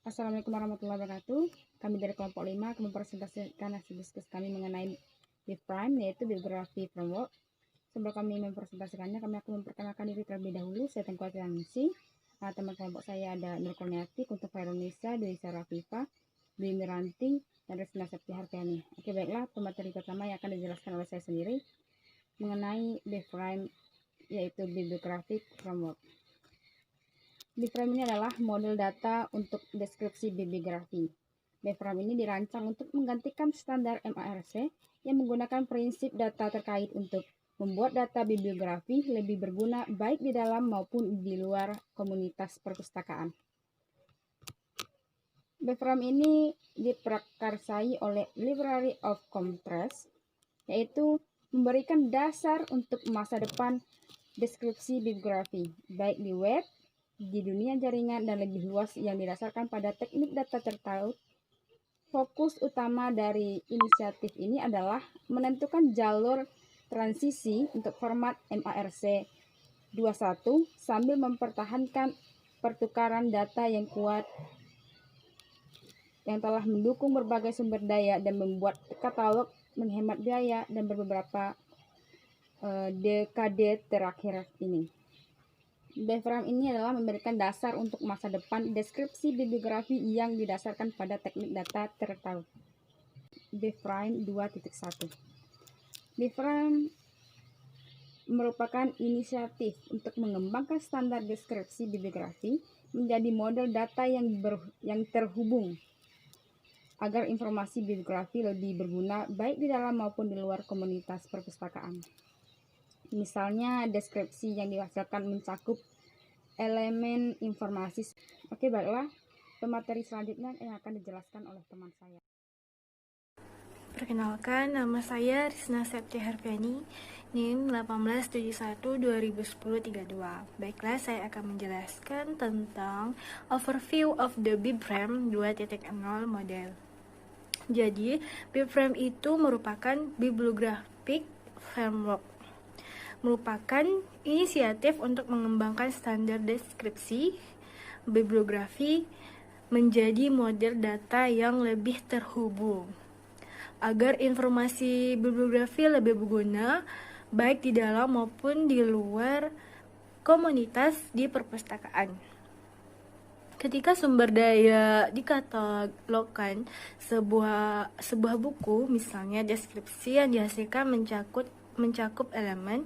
Assalamualaikum warahmatullahi wabarakatuh. Kami dari kelompok 5 akan mempresentasikan hasil diskusi kami mengenai B-Prime, yaitu Bibliography Framework. Sebelum kami mempresentasikannya, kami akan memperkenalkan diri terlebih dahulu. Saya Tengku Atianisi. Teman kelompok saya ada Nur Kurniati, Kunto Indonesia, Dwi Sarah Viva, Dwi Miranti, dan Resna Septi Harfiani. Oke, baiklah, pemateri pertama yang akan dijelaskan oleh saya sendiri mengenai B-Prime, yaitu Bibliography Framework. B-Frame ini adalah model data untuk deskripsi bibliografi. B-Frame ini dirancang untuk menggantikan standar MARC yang menggunakan prinsip data terkait untuk membuat data bibliografi lebih berguna baik di dalam maupun di luar komunitas perpustakaan. B-Frame ini diprakarsai oleh Library of Congress, yaitu memberikan dasar untuk masa depan deskripsi bibliografi, baik di web, di dunia jaringan, dan lebih luas yang didasarkan pada teknik data tertaut. Fokus utama dari inisiatif ini adalah menentukan jalur transisi untuk format MARC 21 sambil mempertahankan pertukaran data yang kuat yang telah mendukung berbagai sumber daya dan membuat katalog menghemat biaya dan beberapa dekade terakhir ini. B-Frame ini adalah memberikan dasar untuk masa depan deskripsi bibliografi yang didasarkan pada teknik data tertaut. B-Frame 2.1. B-Frame merupakan inisiatif untuk mengembangkan standar deskripsi bibliografi menjadi model data yang terhubung agar informasi bibliografi lebih berguna baik di dalam maupun di luar komunitas perpustakaan. Misalnya, deskripsi yang dihasilkan mencakup elemen informasi. Oke, baiklah. Pemateri selanjutnya yang akan dijelaskan oleh teman saya. Perkenalkan, nama saya Resna Septi Harfiani, NIM 1871-2010-32. Baiklah, saya akan menjelaskan tentang overview of the B-Frame 2.0 model. Jadi, B-Frame itu merupakan bibliographic framework, merupakan inisiatif untuk mengembangkan standar deskripsi bibliografi menjadi model data yang lebih terhubung agar informasi bibliografi lebih berguna baik di dalam maupun di luar komunitas di perpustakaan. Ketika sumber daya dikatalogkan sebuah buku, misalnya deskripsi yang dihasilkan mencakup elemen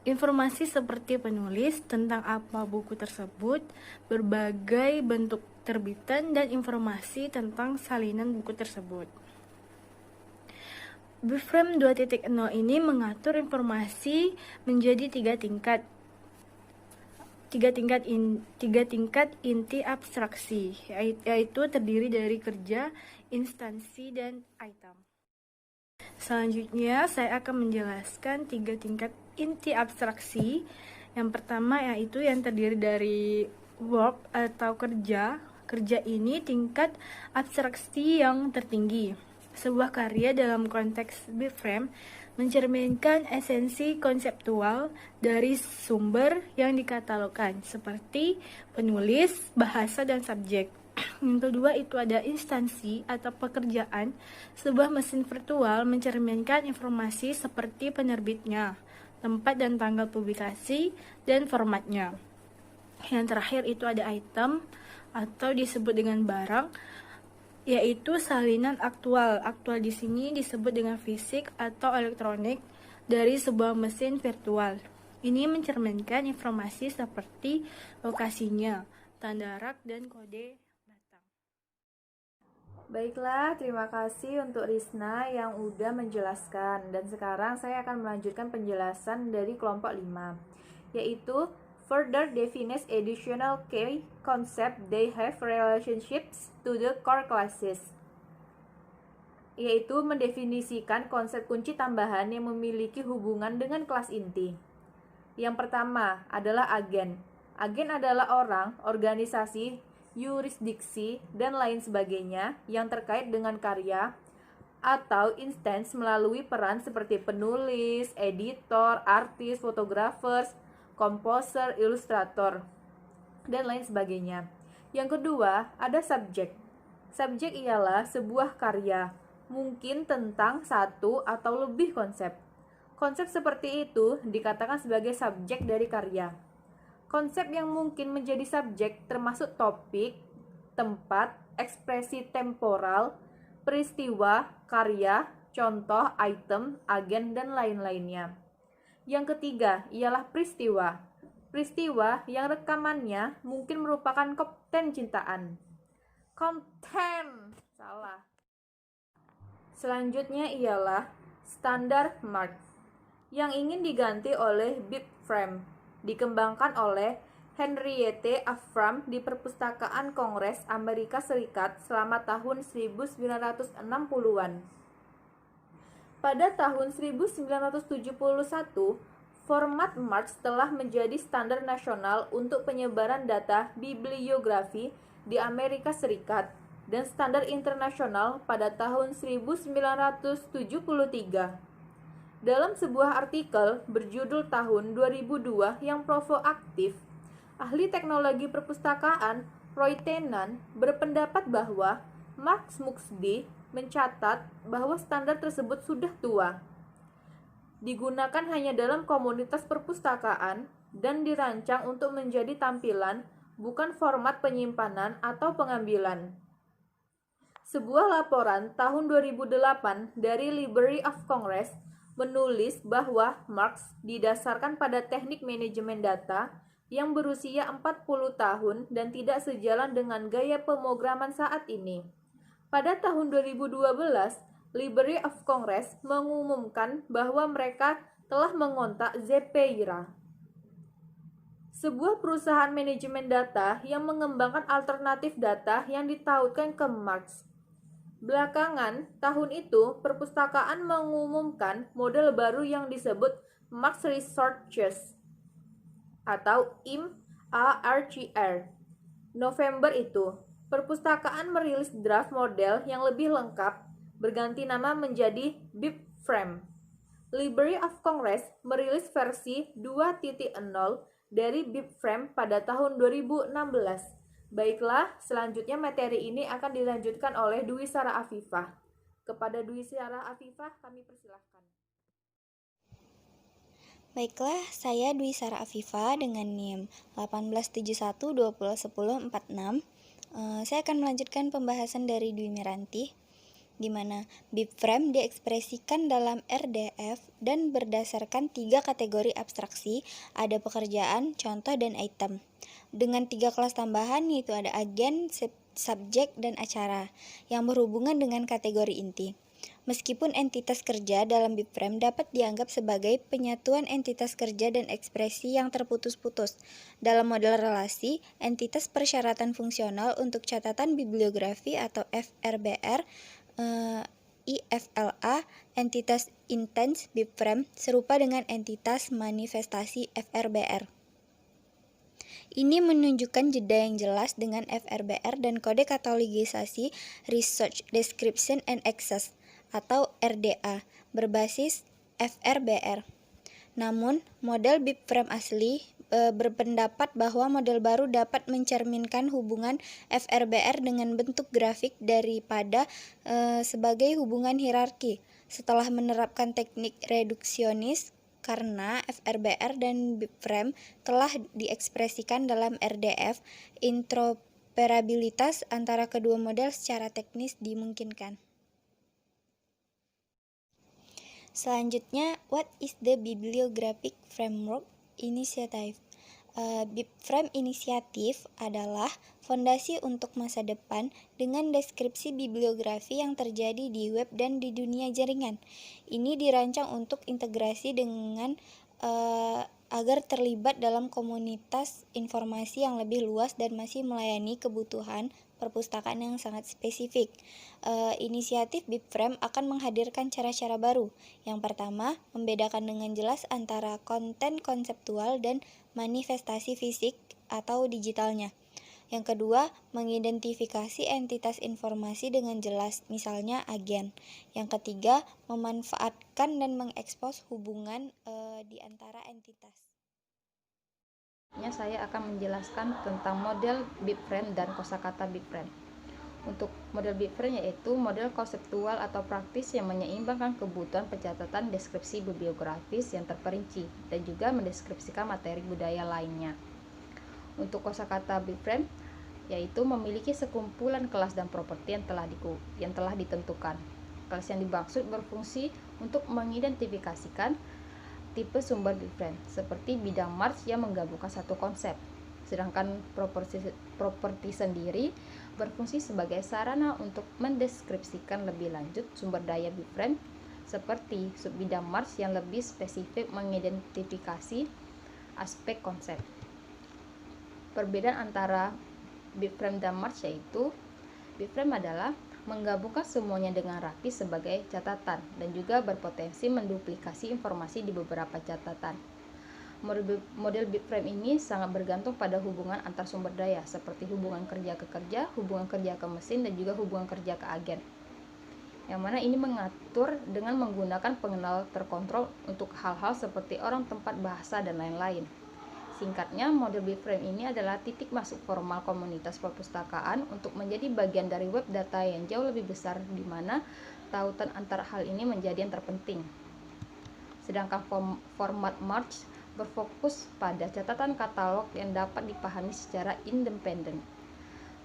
informasi seperti penulis, tentang apa buku tersebut, berbagai bentuk terbitan, dan informasi tentang salinan buku tersebut. B-Frame 2.0 ini mengatur informasi menjadi tiga tingkat inti abstraksi, yaitu terdiri dari kerja, instansi, dan item. Selanjutnya, saya akan menjelaskan tiga tingkat inti abstraksi. Yang pertama yaitu yang terdiri dari work atau kerja. Kerja ini tingkat abstraksi yang tertinggi. Sebuah karya dalam konteks B-Frame mencerminkan esensi konseptual dari sumber yang dikatalogkan, seperti penulis, bahasa, dan subjek. Yang kedua itu ada instansi atau pekerjaan. Sebuah mesin virtual mencerminkan informasi seperti penerbitnya, tempat dan tanggal publikasi, dan formatnya. Yang terakhir itu ada item atau disebut dengan barang, yaitu salinan aktual. Aktual di sini disebut dengan fisik atau elektronik dari sebuah mesin virtual. Ini mencerminkan informasi seperti lokasinya, tanda rak, dan kode. Baiklah, terima kasih untuk Risna yang udah menjelaskan. Dan sekarang saya akan melanjutkan penjelasan dari kelompok 5, yaitu further defines additional key concept they have relationships to the core classes, yaitu mendefinisikan konsep kunci tambahan yang memiliki hubungan dengan kelas inti. Yang pertama adalah agen. Agen adalah orang, organisasi, yurisdiksi, dan lain sebagainya yang terkait dengan karya atau instance melalui peran seperti penulis, editor, artis, fotografer, komposer, ilustrator, dan lain sebagainya. Yang kedua, ada subjek. Subjek ialah sebuah karya, mungkin tentang satu atau lebih konsep. Konsep seperti itu dikatakan sebagai subjek dari karya. Konsep yang mungkin menjadi subjek termasuk topik, tempat, ekspresi temporal, peristiwa, karya, contoh, item, agen, dan lain-lainnya. Yang ketiga ialah peristiwa. Peristiwa yang rekamannya mungkin merupakan konten cintaan. Salah. Selanjutnya ialah standar mark yang ingin diganti oleh bibframe. Dikembangkan oleh Henriette Avram di Perpustakaan Kongres Amerika Serikat selama tahun 1960-an. Pada tahun 1971, format Marx telah menjadi standar nasional untuk penyebaran data bibliografi di Amerika Serikat dan standar internasional pada tahun 1973. Dalam sebuah artikel berjudul tahun 2002 yang provokatif, ahli teknologi perpustakaan Roy Tennant berpendapat bahwa Max Muxby mencatat bahwa standar tersebut sudah tua, digunakan hanya dalam komunitas perpustakaan, dan dirancang untuk menjadi tampilan, bukan format penyimpanan atau pengambilan. Sebuah laporan tahun 2008 dari Library of Congress menulis bahwa Marx didasarkan pada teknik manajemen data yang berusia 40 tahun dan tidak sejalan dengan gaya pemrograman saat ini. Pada tahun 2012, Library of Congress mengumumkan bahwa mereka telah mengontak Zephyra, sebuah perusahaan manajemen data yang mengembangkan alternatif data yang ditautkan ke Marx. Belakangan tahun itu, perpustakaan mengumumkan model baru yang disebut Marx Researches atau IMARCR. November itu, perpustakaan merilis draft model yang lebih lengkap, berganti nama menjadi bibframe. Library of Congress merilis versi 2.0 dari bibframe pada tahun 2016. Baiklah, selanjutnya materi ini akan dilanjutkan oleh Dwi Sarah Afifah. Kepada Dwi Sarah Afifah kami persilahkan. Baiklah, saya Dwi Sarah Afifah dengan NIM 1871201046. Saya akan melanjutkan pembahasan dari Dwi Miranti, di mana bibframe diekspresikan dalam RDF dan berdasarkan 3 kategori abstraksi, ada pekerjaan, contoh, dan item. Dengan 3 kelas tambahan, yaitu ada agen, subjek, dan acara, yang berhubungan dengan kategori inti. Meskipun entitas kerja dalam bibframe dapat dianggap sebagai penyatuan entitas kerja dan ekspresi yang terputus-putus. Dalam model relasi, entitas persyaratan fungsional untuk catatan bibliografi atau FRBR, IFLA, entitas intens bibframe serupa dengan entitas manifestasi FRBR. Ini menunjukkan jeda yang jelas dengan FRBR dan kode katalogisasi Research Description and Access atau RDA berbasis FRBR. Namun, model bibframe asli berpendapat bahwa model baru dapat mencerminkan hubungan FRBR dengan bentuk grafik daripada sebagai hubungan hierarki. Setelah menerapkan teknik reduksionis, karena FRBR dan bibframe telah diekspresikan dalam RDF, interoperabilitas antara kedua model secara teknis dimungkinkan. Selanjutnya, what is the bibliographic framework initiative? Bibframe inisiatif adalah fondasi untuk masa depan dengan deskripsi bibliografi yang terjadi di web dan di dunia jaringan. Ini dirancang untuk integrasi dengan agar terlibat dalam komunitas informasi yang lebih luas dan masih melayani kebutuhan perpustakaan yang sangat spesifik. Inisiatif bibframe akan menghadirkan cara-cara baru. Yang pertama, membedakan dengan jelas antara konten konseptual dan manifestasi fisik atau digitalnya. Yang kedua, mengidentifikasi entitas informasi dengan jelas, misalnya agen. Yang ketiga, memanfaatkan dan mengekspos hubungan di antara entitas. selanjutnya saya akan menjelaskan tentang model BibFrame dan kosakata BibFrame. Untuk model BibFrame yaitu model konseptual atau praktis yang menyeimbangkan kebutuhan pencatatan deskripsi bibliografis yang terperinci dan juga mendeskripsikan materi budaya lainnya. Untuk kosakata BibFrame yaitu memiliki sekumpulan kelas dan properti yang telah ditentukan. Kelas yang dimaksud berfungsi untuk mengidentifikasikan tipe sumber BibFrame seperti bidang March yang menggabungkan satu konsep. Sedangkan properti sendiri berfungsi sebagai sarana untuk mendeskripsikan lebih lanjut sumber daya BibFrame seperti subbidang March yang lebih spesifik mengidentifikasi aspek konsep. Perbedaan antara BibFrame dan March yaitu BibFrame adalah menggabungkan semuanya dengan rapi sebagai catatan dan juga berpotensi menduplikasi informasi di beberapa catatan. Model BibFrame ini sangat bergantung pada hubungan antar sumber daya seperti hubungan kerja ke kerja, hubungan kerja ke mesin, dan juga hubungan kerja ke agen. Yang mana ini mengatur dengan menggunakan pengenal terkontrol untuk hal-hal seperti orang, tempat, bahasa, dan lain-lain. Singkatnya, model BibFrame ini adalah titik masuk formal komunitas perpustakaan untuk menjadi bagian dari web data yang jauh lebih besar di mana tautan antara hal ini menjadi yang terpenting. Sedangkan format March berfokus pada catatan katalog yang dapat dipahami secara independen.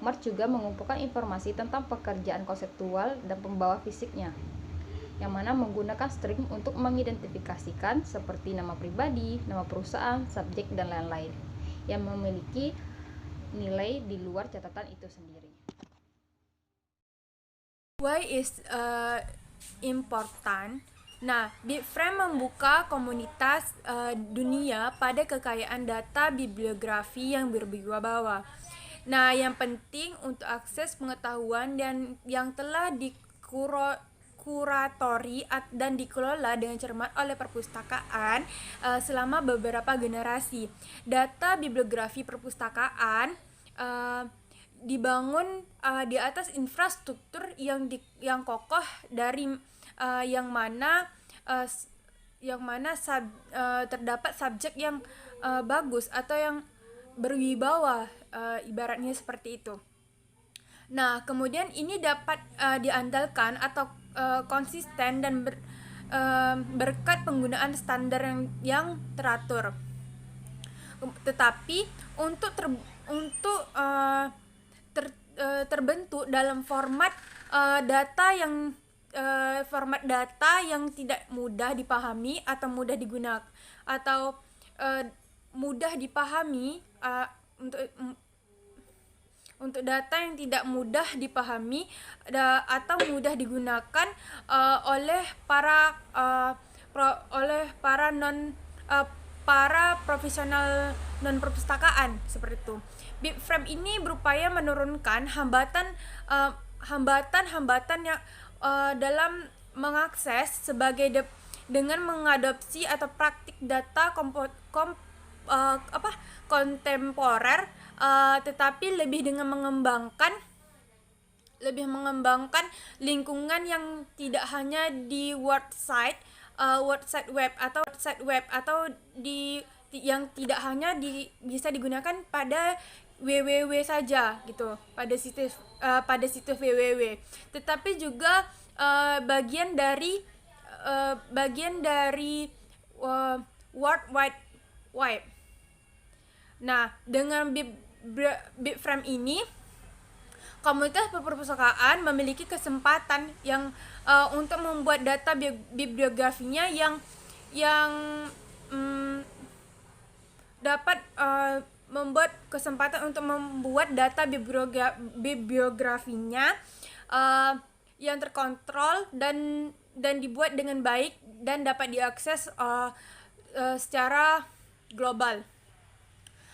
March juga mengumpulkan informasi tentang pekerjaan konseptual dan pembawa fisiknya, yang mana menggunakan string untuk mengidentifikasikan seperti nama pribadi, nama perusahaan, subjek, dan lain-lain, yang memiliki nilai di luar catatan itu sendiri. Why is important? Nah, BibFrame membuka komunitas dunia pada kekayaan data bibliografi yang berwibawa. Nah, yang penting untuk akses pengetahuan dan yang telah dikuratori dan dikelola dengan cermat oleh perpustakaan selama beberapa generasi. Data bibliografi perpustakaan dibangun di atas infrastruktur yang kokoh dari yang mana terdapat subjek yang bagus atau yang berwibawa, ibaratnya seperti itu. Nah, kemudian ini dapat diandalkan atau konsisten dan berkat penggunaan standar yang teratur. Tetapi untuk terbentuk dalam format data yang tidak mudah dipahami atau mudah digunakan atau mudah dipahami untuk data yang tidak mudah dipahami atau mudah digunakan oleh para profesional non perpustakaan seperti itu. BibFrame ini berupaya menurunkan hambatan yang dalam mengakses dengan mengadopsi atau praktik data kontemporer, tetapi lebih dengan mengembangkan lingkungan yang tidak hanya di website web atau yang tidak hanya bisa digunakan dari www saja gitu, pada situs www, tetapi juga bagian dari World Wide Web. Nah, dengan BibFrame ini komunitas perpustakaan memiliki kesempatan yang untuk membuat data bibliografinya yang dapat membuat kesempatan untuk membuat data bibliografinya yang terkontrol dan dibuat dengan baik dan dapat diakses secara global.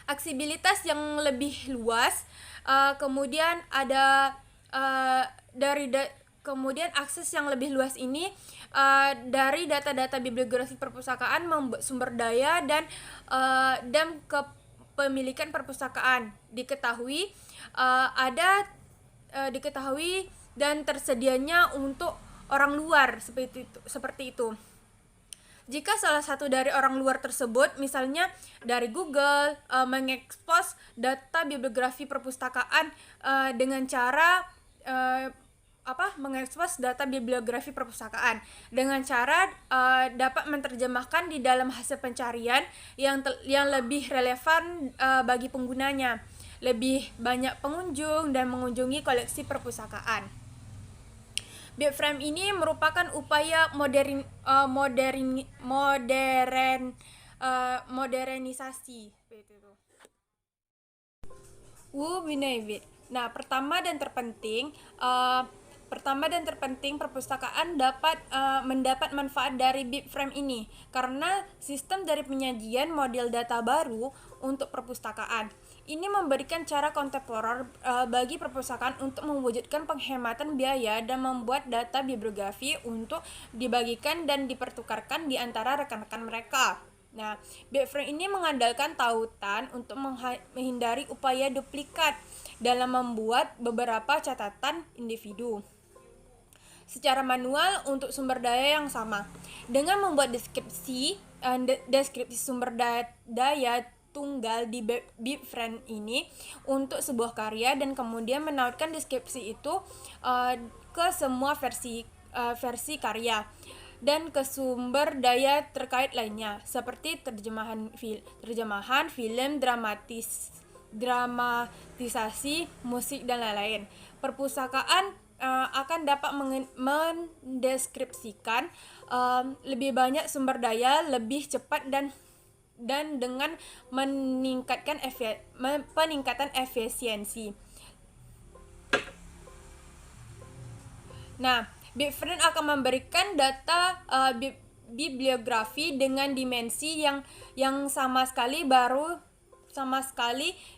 Aksesibilitas yang lebih luas, kemudian ada kemudian akses yang lebih luas ini dari data-data bibliografi perpustakaan, membuat sumber daya dan kepemilikan perpustakaan diketahui dan tersedianya untuk orang luar seperti itu. Jika salah satu dari orang luar tersebut, misalnya dari Google, mengekspos data bibliografi perpustakaan dengan cara mengekspos data bibliografi perpustakaan dengan cara dapat menerjemahkan di dalam hasil pencarian yang lebih relevan bagi penggunanya, lebih banyak pengunjung dan mengunjungi koleksi perpustakaan. Bibframe ini merupakan upaya modernisasi. Wu Binevit. Nah, pertama dan terpenting perpustakaan dapat mendapat manfaat dari Bibframe ini karena sistem dari penyajian model data baru untuk perpustakaan. Ini memberikan cara kontemporer bagi perpustakaan untuk mewujudkan penghematan biaya dan membuat data bibliografi untuk dibagikan dan dipertukarkan di antara rekan-rekan mereka. Nah, Bibframe ini mengandalkan tautan untuk menghindari upaya duplikat dalam membuat beberapa catatan individu secara manual untuk sumber daya yang sama. Dengan membuat deskripsi sumber daya tunggal di Bibframe ini untuk sebuah karya dan kemudian menautkan deskripsi itu ke semua versi karya dan ke sumber daya terkait lainnya seperti terjemahan film, dramatisasi, musik dan lain-lain. Perpustakaan akan dapat mendeskripsikan lebih banyak sumber daya lebih cepat dan dengan peningkatan efisiensi. Nah, Bibframe akan memberikan data bibliografi dengan dimensi yang sama sekali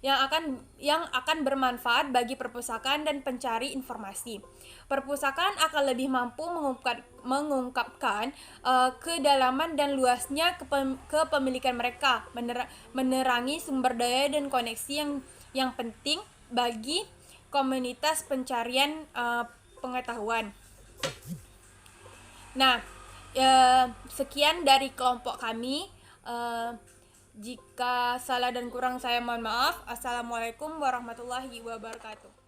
yang akan bermanfaat bagi perpustakaan dan pencari informasi. Perpustakaan akan lebih mampu mengungkapkan kedalaman dan luasnya kepemilikan mereka, menerangi sumber daya dan koneksi yang penting bagi komunitas pencarian pengetahuan. Nah, sekian dari kelompok kami. Jika salah dan kurang saya mohon maaf. Assalamualaikum warahmatullahi wabarakatuh.